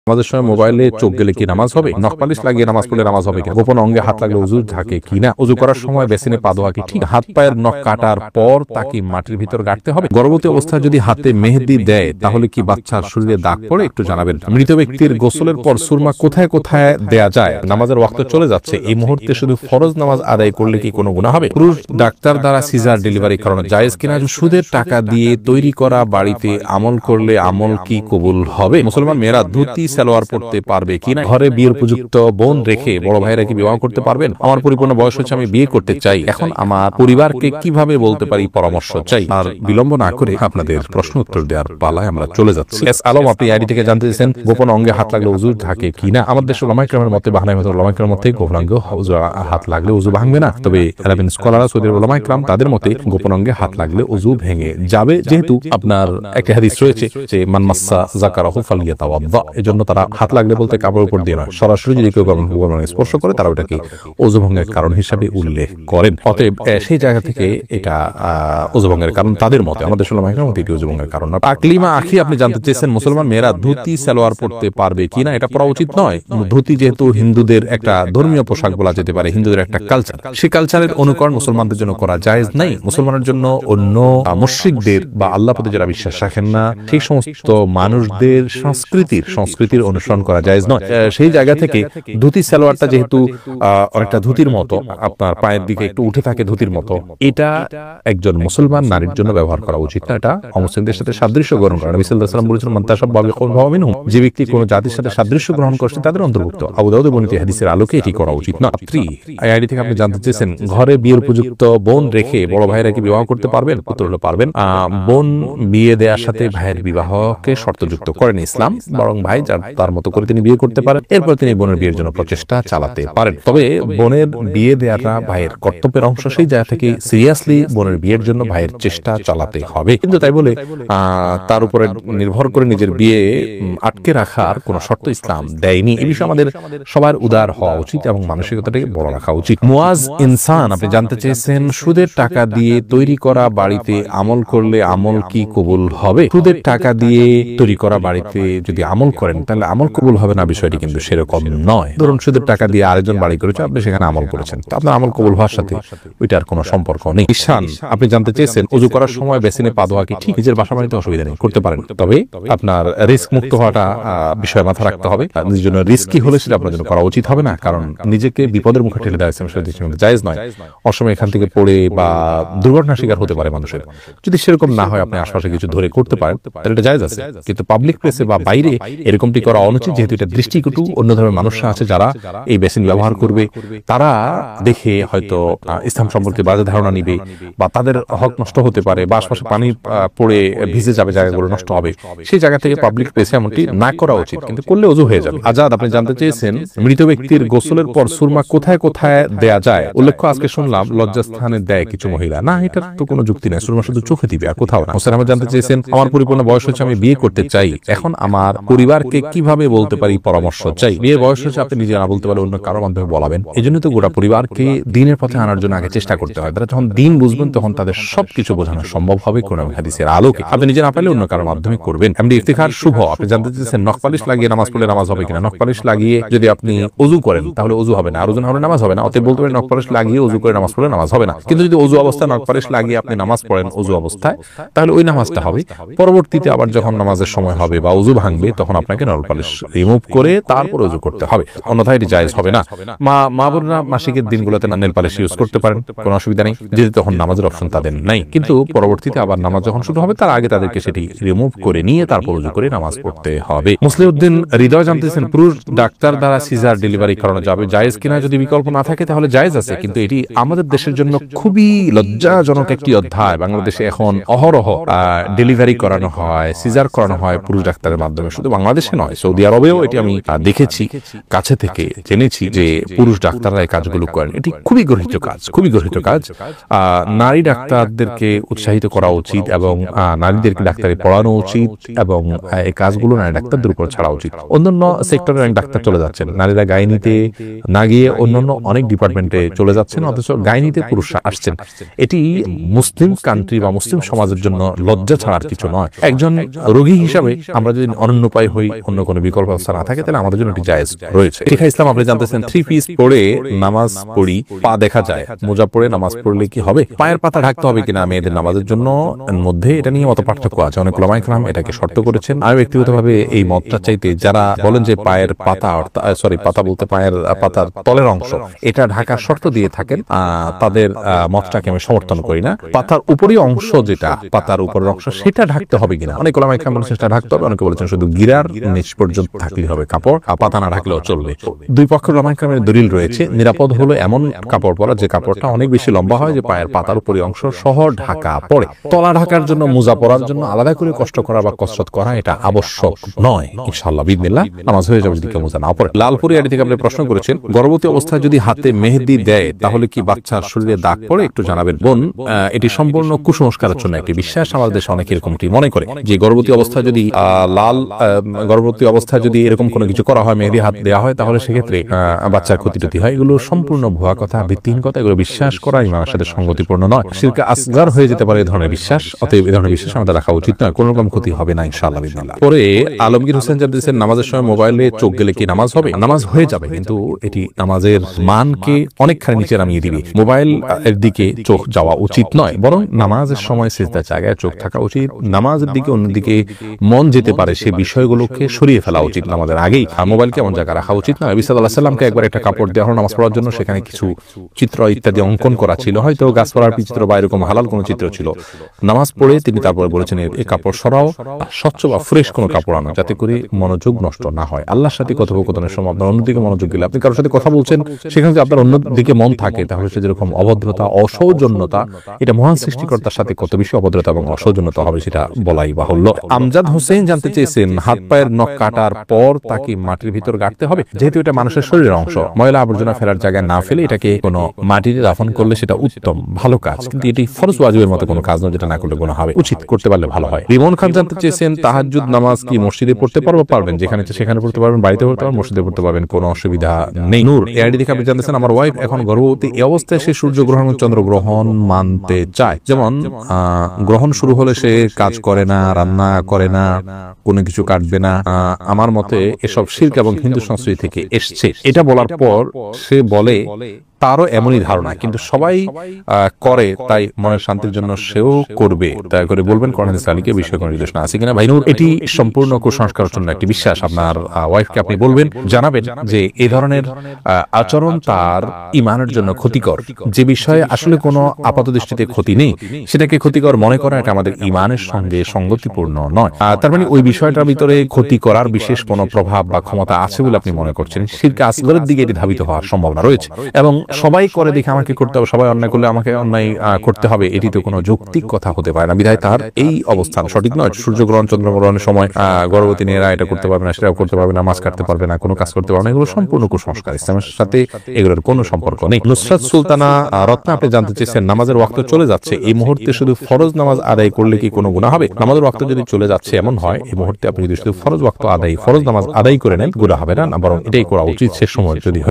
আমাদের সময় মোবাইলে চোখ গেলে কি নামাজ হবে? নখ পালিশ লাগিয়ে নামাজ পড়লে নামাজ হবে কি? গোপন অঙ্গে হাত লাগলে উজু থাকে কিনা? উজু করার সময় বেসিনে পা ধোয়া কি ঠিক? হাত পায়ের নখ কাটার পর তাকে মাটির ভিতর গাড়তে হবে? গর্ভবতী অবস্থায় যদি হাতে মেহেদি দেয় তাহলে কি বাচ্চার শরীরে দাগ পড়ে? একটু জানাবেন। মৃত ব্যক্তির গোসলের পর সুরমা কোথায় কোথায় দেয়া যায়? নামাজের ওয়াক্ত চলে যাচ্ছে, এই মুহূর্তে শুধু ফরজ নামাজ আদায় করলে কি কোনো গুনাহ হবে? পুরুষ ডাক্তার দ্বারা সিজার ডেলিভারি করানো জায়েজ কিনা? সুদের টাকা দিয়ে তৈরি করা বাড়িতে আমল করলে আমল কি কবুল হবে? মুসলমান মেয়েরা ধুতি সালোয়ার পড়তে পারবে কিনা? ঘরে বিয়ের উপযুক্ত বোন রেখে বড় ভাইরা কি বিবাহ করতে পারবেন? আমার পরিপূর্ণ বয়স হচ্ছে, আমি বিয়ে করতে চাই, এখন আমার পরিবারকে কিভাবে বলতে পারি পরামর্শ চাই। আর বিলম্ব না করে আপনাদের প্রশ্ন উত্তর দেওয়ার পালায় আমরা চলে যাচ্ছি। এস আলম, আপনি আইডি থেকে জানতে চাইছেন গোপন অঙ্গে হাত লাগলে উজু থাকে কিনা? আমাদের দেশের ওলামায়ে কেরামের মতে বাহানায় মতে ওলামায়ে কেরামের মতে গোপন অঙ্গে হাত লাগলে উজু ভাঙবে না, তবে আরবিন স্কলাররা সৌদি ওলামায়ে কেরাম তাদের মতে গোপন অঙ্গে হাত লাগলে উজু ভেঙে যাবে, যেহেতু আপনার একটা হাদিস রয়েছে যে মান মাসসা যাকারাহু ফালিয়াতাওয়াদ্দা, এজন্য তারা হাত লাগলে বলতে কাপড়ের উপর দিয়ে নয়, সরাসরি যদি কেউ স্পর্শ করে তারা ওটাকে ওযু ভঙ্গের কারণ হিসাবে উল্লেখ করেন। অতএব সেই জায়গা থেকে এটা ওযু ভঙ্গের কারণ তাদের মতে, আমাদের ওলামায়ে কেরামের মতে এটি ওযু ভঙ্গের কারণ না। আকলিমা আখি, আপনি জানতে চেয়েছেন মুসলমান মেয়েরা ধুতি সালোয়ার পড়তে পারবে কিনা? এটা পরা উচিত নয়। ধুতি যেহেতু হিন্দুদের একটা ধর্মীয় পোশাক বলা যেতে পারে, হিন্দুদের একটা কালচার, সেই কালচারের অনুকরণ মুসলমানদের জন্য করা জায়েজ নাই। মুসলমানের জন্য অন্য মুশরিকদের বা আল্লাহ প্রতি যারা বিশ্বাস রাখেন না সেই সমস্ত মানুষদের সংস্কৃতির অনুসরণ করা জায়েজ নয়। সেই জায়গা থেকে ধুতি সালোয়ারটা যেহেতু অনেকটা ধুতির মতো, আপনার পায়ের দিকে একটু উঠে থাকে ধুতির মতো, এটা একজন মুসলমান নারীর জন্য ব্যবহার করা উচিত না। এটা অমুসলিমদের সাথে সাদৃশ্য গ্রহণ করা। নবী সাল্লাল্লাহু আলাইহি ওয়াসাল্লাম বলেছেন মান তাশাব্বাহা বিকওমিন ফাহুয়া মিনহুম, যে ব্যক্তি কোন জাতির সাথে সাদৃশ্য গ্রহণ করছে তাদের অন্তর্ভুক্ত। আবু দাউদে বর্ণিত হাদিসের আলোকে এটি করা উচিত না। আইডি থেকে আপনি জানতে চেয়েছেন ঘরে বিয়ের উপযুক্ত বোন রেখে বড় ভাইরা কি বিবাহ করতে পারবেন? উত্তর হলো পারবেন। বোন বিয়ে দেওয়ার সাথে ভাইয়ের বিবাহকে শর্তযুক্ত করেন ইসলাম, বরং ভাই তার মতো করে তিনি বিয়ে করতে পারেন, এরপর তিনি বোনের বিয়ের জন্য প্রচেষ্টা চালাতে পারেন। তবে বোনের বিয়ে দেওয়াটা ভাইয়ের কর্তব্যের অংশ, সেই জায়গা থেকে সিরিয়াসলি বোনের বিয়ের জন্য ভাইয়ের চেষ্টা চালাতে হবে। কিন্তু তাই বলে তার উপরে নির্ভর করে নিজের বিয়ে আটকে রাখার কোন শর্ত ইসলাম দেয়নি। এই বিষয়ে আমাদের সবার উদার হওয়া উচিত এবং মানসিকতাটাকে বড় রাখা উচিত। মুয়াজ ইনসান, আপনি জানতে চেয়েছেন সুদের টাকা দিয়ে তৈরি করা বাড়িতে আমল করলে আমল কি কবুল হবে? সুদের টাকা দিয়ে তৈরি করা বাড়িতে যদি আমল করেন তাহলে আমল কবুল হবে না, বিষয়টি কিন্তু সেরকম নয়। ধরুন সুদের টাকা দিয়ে আরেকজন বাড়ি করেছে, আপনি সেখানে আমল করেছেন, তো আপনার আমল কবুল হওয়ার সাথে ওইটার কোনো সম্পর্ক নেই। ঈশান, আপনি জানতে চেয়েছেন ওযু করার সময় বেসিনে পা ধোয়া কি ঠিক? নিজের বাসা বাড়িতে অসুবিধা নেই, করতে পারেন, তবে আপনার রিস্ক মুক্ত হওয়াটা বিষয় মাথা রাখতে হবে। নিজের জন্য রিস্কি হলে সেটা আপনার জন্য করা উচিত হবে না, কারণ নিজেকে বিপদের মুখে ঠেলে দেওয়া সেটা জায়েজ নয়। অসময়ে এখান থেকে পড়ে বা দুর্ঘটনার শিকার হতে পারে মানুষের। যদি সেরকম না হয়, আপনি আশপাশে কিছু ধরে করতে পারেন, তাহলে এটা জায়েজ আছে। কিন্তু পাবলিক প্লেসে বা বাইরে এরকমটি করা অনুচিত, যেহেতু এটা দৃষ্টিকটু। অন্য ধর্মের মানুষরা আছে যারা এই বেসিন ব্যবহার করবে, তারা দেখে হয়তো ইসলাম সম্পর্কে বাজে ধারণা নিবে, বা তাদের হক নষ্ট হতে পারে, বা আশপাশে পানি পড়ে ভিজে যাবে, জায়গাগুলো নষ্ট হবে। সেই জায়গা থেকে পাবলিক প্লেসে এমনটি না করা উচিত, কিন্তু করলে ওযু হয়ে যাবে। আজাদ, আপনি জানতে চেয়েছেন মৃত ব্যক্তির গোসলের পর সুরমা কোথায় কোথায় দেয়া যায়? উল্লেখ্য আজকে শুনলাম লজ্জাস্থানে দেয় কিছু মহিলা। না, এটার তো কোনো যুক্তি নাই, সুরমা শুধু চোখে দিবে আর কোথাও না। হোসেন আহমেদ জানতে চেয়েছেন আমার পরিপূর্ণ বয়স হচ্ছে, আমি বিয়ে করতে চাই, এখন আমার পরিবারকে কিভাবে বলতে পারি পরামর্শ চাই। বিয়ের বয়স হচ্ছে, আপনি নিজে না বলতে পারলে অন্য কারো মাধ্যমে বলাবেন। এই জন্য তো গোটা পরিবারকে দিনের পথে আনার জন্য আগে চেষ্টা করতে হয়। তারা যখন দিন বুঝবেন তখন তাদের সবকিছু বোঝানো সম্ভব হবে কোরআন হাদিসের আলোকে। আপনি নিজে না পারলে অন্য কারোর মাধ্যমে করবেন। এমনি ইফতিখার শুভ, আপনি জানতে চেয়েছেন নখ পালিশ লাগিয়ে নামাজ পড়লে নামাজ হবে কিনা? নখ পালিশ লাগিয়ে যদি আপনি ওযু করেন তাহলে ওযু হবে না, আর ওযু না হলে নামাজ হবে না। অতএব বলতে পারেন নখ পালিশ লাগিয়ে ওযু করে নামাজ পড়লে নামাজ হবে না। কিন্তু যদি ওযু অবস্থায় নখ পালিশ লাগিয়ে আপনি নামাজ পড়েন ওযু অবস্থায়, তাহলে ওই নামাজটা হবে। পরবর্তীতে আবার যখন নামাজের সময় হবে বা ওযু ভাঙবে, তখন আপনাকে নখ পালিশ রিমুভ করে তারপর ওযু করতে হবে, অন্যথায় এটি জায়েজ হবে না। মা বোনরা মাসিকের দিনগুলোতে নেল পালিশ ইউজ করতে পারেন, কোনো অসুবিধা নেই, যেহেতু তখন নামাজের অপশন তাদের নাই। কিন্তু পরবর্তীতে আবার নামাজ যখন শুরু হবে তার আগে তাদেরকে সেটি রিমুভ করে নিয়ে তারপর ওযু করে নামাজ পড়তে হবে। মুসলিউদ্দিন হৃদয় জানতেছেন পুরুষ ডাক্তার দ্বারা সিজার ডেলিভারি করানো যাবে জায়েজ কিনা? যদি বিকল্প না থাকে তাহলে জায়েজ আছে, কিন্তু এটি আমাদের দেশের জন্য খুবই লজ্জাজনক একটি অধ্যায়। বাংলাদেশে এখন অহরহ ডেলিভারি করানো হয়, সিজার করানো হয় পুরুষ ডাক্তারের মাধ্যমে। শুধু বাংলাদেশে নয়, সৌদি আরবেও এটি আমি দেখেছি, কাছে থেকে জেনেছি যে পুরুষ ডাক্তাররা এই কাজগুলো করেন। এটি খুবই গর্হিত কাজ, খুবই গর্হিত কাজ। নারী ডাক্তারদেরকে উৎসাহিত করা উচিত এবং নারীদেরকে ডাক্তারি পড়ানো উচিত, এবং এই কাজগুলো নারী ডাক্তারদের উপর ছাড়া উচিত। অন্যান্য সেক্টরে অনেক ডাক্তার চলে যাচ্ছেন, নারীরা গাইনিতে না গিয়ে অন্যান্য অনেক ডিপার্টমেন্টে চলে যাচ্ছেন, অথচ গাইনিতে পুরুষরা আসছেন। এটি মুসলিম কান্ট্রি বা মুসলিম সমাজের জন্য লজ্জা ছাড়ার কিছু নয়। একজন রোগী হিসাবে আমরা যদি অনন্য উপায় হই, অন্য কোনো বিকল্প ব্যবস্থা না থাকে তাহলে আমাদের জন্য এটি জায়েজ রয়েছে। শিখা ইসলাম আপনি জানতেছেন 3 পিস পরে নামাজ পড়ি, পা দেখা যায়, মোজা পরে নামাজ পড়লে কি হবে? পায়ের পাতা ঢাকতে হবে কিনা মেয়েদের নামাজের জন্য মধ্যে এটা নিয়ে মত পার্থক্য আছে। অনেক উলামায়ে কেরাম এটাকে শর্ত করেছেন। আমি ব্যক্তিগতভাবে এই মতটা চাইতে যারা বলেন যে পায়ের পাতা পাতা বলতে পায়ের পাতার তলের অংশ এটা ঢাকার শর্ত দিয়ে থাকেন, তাদের মতটাকে আমি সমর্থন করি না। পাতার উপরের অংশ যেটা পাতার উপরের অংশ সেটা ঢাকতে হবে কিনা অনেক উলামায়ে কেরাম বলেছেন সেটা ঢাকতে হবে, অনেকে বলেছেন শুধু গিরার নিচ পর্যন্ত থাকলেই হবে কাপড়, পাতা না ঢাকলেও চলবে। দুই পক্ষের উলামায়ে কেরামের দলিল রয়েছে। নিরাপদ হলো এমন কাপড় পরা যে কাপড়টা অনেক বেশি লম্বা হয়, যে পায়ের পাতার উপরের অংশ সহ ঢাকা পড়ে। তলা ঢাকার জন্য মোজা পরার জন্য আলাদা করে কষ্ট করা বা কসরত করা এটা আবশ্যক নয়। ইনশাআল্লাহ বিসমিল্লাহ নামাজ হয়ে যাবে যদি কেউ মোজা না পড়ে। লালপুরি আড়ি থেকে আপনি প্রশ্ন করেছেন গর্ভবতী অবস্থায় যদি হাতে মেহেদি দেয় তাহলে কি বাচ্চার শরীরে দাগ পড়ে? একটু জানাবেন বোন। এটি সম্পূর্ণ কুসংস্কারের জন্য একটি বিশ্বাস। আমাদের দেশে অনেকে এরকমটি মনে করে যে গর্ভবতী অবস্থায় যদি গর্ভবতী অবস্থায় যদি এরকম কোনো কিছু করা হয়, মেহেদি হাত দেওয়া হয়, তাহলে সেক্ষেত্রে বাচ্চার ক্ষতি হয়। এগুলো সম্পূর্ণ ভুয়া কথা, ভিত্তিহীন কথা। এগুলো বিশ্বাস করা ইমানের সাথে সঙ্গতিপূর্ণ নয়। শিরকে আসগার হয়ে যেতে পারে এই ধরনের বিশ্বাস। অতএব এই ধরনের বিশ্বাস আমাদের রাখা উচিত নয়। কোনো রকম ক্ষতি হবে না ইনশাআল্লাহ বিসমিল্লাহ। পরে আলমগীর হোসেন জানতেছেন নামাজের সময় মোবাইলে চোখ গেলে কি নামাজ হবে? নামাজ হয়ে যাবে, কিন্তু এটি নামাজের মানকে অনেকখানি নিচে নামিয়ে দিবে। মোবাইল এর দিকে চোখ যাওয়া উচিত নয়, বরং নামাজের সময় সিজদার জায়গায় চোখ থাকা উচিত। নামাজের দিকে অন্যদিকে মন যেতে পারে সে বিষয়গুলোকে সরিয়ে ফেলা উচিত নামাজের আগেই। মোবাইলকে এমন জায়গায় রাখা উচিত না। নবী সাল্লাল্লাহু আলাইহি সাল্লামকে একবার একটা কাপড় দেওয়া হলো নামাজ পড়ার জন্য, সেখানে কিছু চিত্র ইত্যাদি অঙ্কন করা ছিল, হয়তো গাছপালার চিত্র বা এরকম হালাল কোনো চিত্র ছিল। নামাজ পড়ে তিনি তারপরে বলেছেন এই কাপড় সরাও, স্বচ্ছ বা ফ্রেশ কোনো কাপড় আনো, যাতে করে মনোযোগ নষ্ট না হয়। আল্লাহর সাথে কথোপকথনের সময় আপনার অন্যদিকে মনোযোগ গেলে, আপনি কারোর সাথে কথা বলছেন সেখানে যদি আপনার অন্যদিকে মন থাকে, তাহলে সে যেরকম অভদ্রতা অসৌজন্যতা, এটা মহান সৃষ্টিকর্তার সাথে কত বেশি অভদ্রতা এবং অসৌজন্যতা হবে সেটা বলাই বাহুল্য। আমজাদ হোসেন জানতে চেয়েছেন হাত পায়ের নখ কাটার পর তাকে মাটির ভিতর গাড়তে হবে? যেহেতু এটা মানুষের শরীরের অংশ, ময়লা আবর্জনা ফেলার জায়গায় না ফেলে এটাকে কোনো মাটিতে দাফন করলে সেটা উত্তম ভালো কাজ, কিন্তু এটি ফরজ ওয়াজিবের মতো কোনো কাজ নয় যেটা না করলে গুনাহ হবে। উচিত করতে পারলে ভালো হয়। রিমন খান জানতে চেয়েছেন তাহাজ্জুদ নামাজ কি মসজিদে পড়তে পারবেন? যেখানে সেখানে পড়তে পারবেন, বাড়িতে পড়তে পারবেন, মসজিদে পড়তে পারবেন, কোনো অসুবিধা নেই। নূর এআইডি দেখে আপনি জানতেছেন আমার ওয়াইফ এখন গর্ভবতী, এই অবস্থায় সে সূর্য গ্রহণ এবং চন্দ্র গ্রহণ মানতে চায়। যেমন গ্রহণ শুরু হলে সে কাজ করে না, রান্না করে না, কোনো কিছু কাটবে না। আমার মতে এসব শিরক এবং হিন্দু সংস্কৃতি থেকে এসছে। এটা বলার পর সে বলে তারও এমনই ধারণা, কিন্তু সবাই করে তাই মনের শান্তির জন্য সেও করবে। তাই করে বলবেন কোরআন হাদিসে বিষয় কোনো নির্দেশনা আছে কিনা? ভাই নূর, এটি সম্পূর্ণ কুসংস্কারের জন্য একটি বিশ্বাস। আপনার ওয়াইফকে আপনি বলবেন, জানাবেন যে এই ধরনের আচরণ তার ঈমানের জন্য ক্ষতিকর। যে বিষয়ে আসলে কোনো আপাত দৃষ্টিতে ক্ষতি নেই সেটাকে ক্ষতিকর মনে করা এটা আমাদের ঈমানের সঙ্গে সঙ্গতিপূর্ণ নয়। তার মানে ওই বিষয়টার ভিতরে ক্ষতি করার বিশেষ কোনো প্রভাব বা ক্ষমতা আছে বলে আপনি মনে করছেন, শিরকে আসগরের দিকে এটি ধাবিত হওয়ার সম্ভাবনা রয়েছে। এবং সবাই করে দেখে আমাকে করতে হবে, সবাই অন্যায় করলে আমাকে অন্যায় করতে হবে, এটি তো কোনো যৌক্তিক কথা হতে পারে না। বিধায় তার এই অবস্থান সঠিক নয়। সূর্যগ্রহণ চন্দ্রগ্রহণের সময় গর্ভবতী মেয়েরা এটা করতে পারবে না, সেটাও করতে পারবে না, মাছ কাটতে পারবে না, কোনো কাজ করতে পারবে না। এগুলো সম্পূর্ণ কুসংস্কার, ইসলামের সাথে এগুলোর কোনো সম্পর্ক নেই। নুসরাত সুলতানা রত্না আপনি জানতে চেয়েছেন নামাজের ওয়াক্ত চলে যাচ্ছে, এই মুহূর্তে শুধু ফরজ নামাজ আদায় করলে কি কোনো গুনাহ হবে? নামাজের ওয়াক্ত যদি চলে যাচ্ছে এমন হয়, এই মুহূর্তে আপনি যদি শুধু ফরজ নামাজ আদায় করে নেন গুনাহ হবে না, বরং এটাই করা উচিত শেষ সময় যদি